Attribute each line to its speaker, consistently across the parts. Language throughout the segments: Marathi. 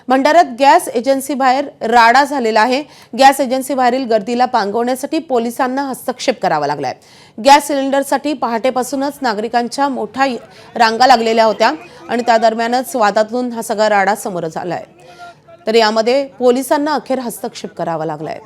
Speaker 1: भंडाऱ्यात गॅस एजन्सी बाहेर राडा झालेला आहे। गॅस एजन्सी बाहेरील गर्दीला पांगवण्यासाठी पोलिसांना हस्तक्षेप करावा लागलाय। गॅस सिलेंडरसाठी पहाटेपासूनच नागरिकांच्या मोठ्या रांगा लागलेल्या होत्या आणि त्या दरम्यानच वादातून हा सगळा राडा समोर आलाय। तर यामध्ये पोलिसांना अखेर हस्तक्षेप करावा लागलाय।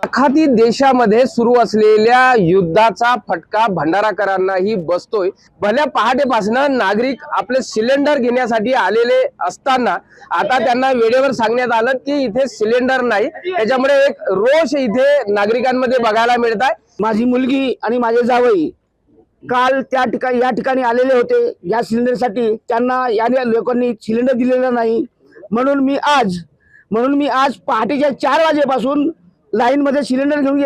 Speaker 2: अखाती देशामध्ये सुरू असलेल्या युद्धाचा फटका भंडाराकरांनाही बसतोय। भल्या पहाटेपासून नागरिक आपले सिलेंडर घेण्यासाठी आलेले असताना आता त्यांना वेळेवर सांगण्यात आलं की इथे सिलेंडर नाही। त्याच्यामुळे एक रोष इथे नागरिकांमध्ये बघायला मिळत आहे।
Speaker 3: माझी मुलगी आणि माझे जावई काल या ठिकाणी आलेले होते गॅस सिलेंडरसाठी। त्यांना या लोकांनी सिलेंडर दिलेला नाही म्हणून मी आज पहाटेच्या 4 वाजेपासून लाईन मध्ये सिलेंडर घेऊन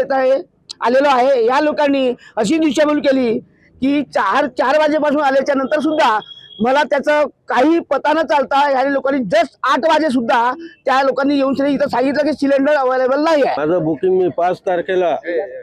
Speaker 3: आलेलो आहे। या लोकांनी अशी दिशाभूल केली की 4 वाजेपासून आल्याच्या नंतर सुद्धा मला त्याचं काही पता न चालता या लोकांनी जस्ट 8 वाजे सुद्धा त्या लोकांनी येऊन इथं सांगितलं की सिलेंडर अवेलेबल नाही आहे।
Speaker 4: माझं बुकिंग मी 5 तारखेला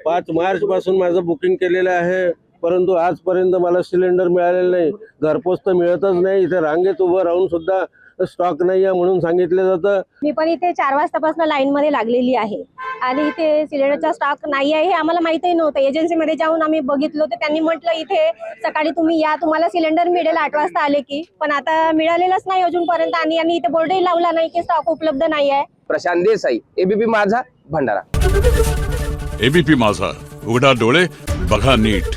Speaker 4: 5 मार्च पासून माझं बुकिंग केलेलं आहे, परंतु आजपर्यंत मला सिलेंडर मिळालेलं नाही। घरपोच तर मिळतच नाही। इथे रांगेत उभं राहून सुद्धा स्टॉक नाही आहे म्हणून सांगितलं जातं।
Speaker 5: मी पण इथे 4 वाजतापासून लाईन मध्ये लागलेली आहे आणि इथे सिलेंडरचा स्टॉक नाही आहे हे आम्हाला माहितही नव्हतं। एजन्सीमध्ये जाऊन आम्ही बघितलं तर त्यांनी म्हटलं इथे सकाळी तुम्ही या, तुम्हाला सिलेंडर मिळेल 8 वाजता आले की, पण आता मिळालेलंच नाही अजूनपर्यंत आणि इथे बोर्डही लावला नाही की स्टॉक उपलब्ध नाही आहे।
Speaker 2: प्रशांत देसाई, एबीपी माझा, भंडारा।
Speaker 6: एबीपी माझा, उघडा डोळे बघा नीट।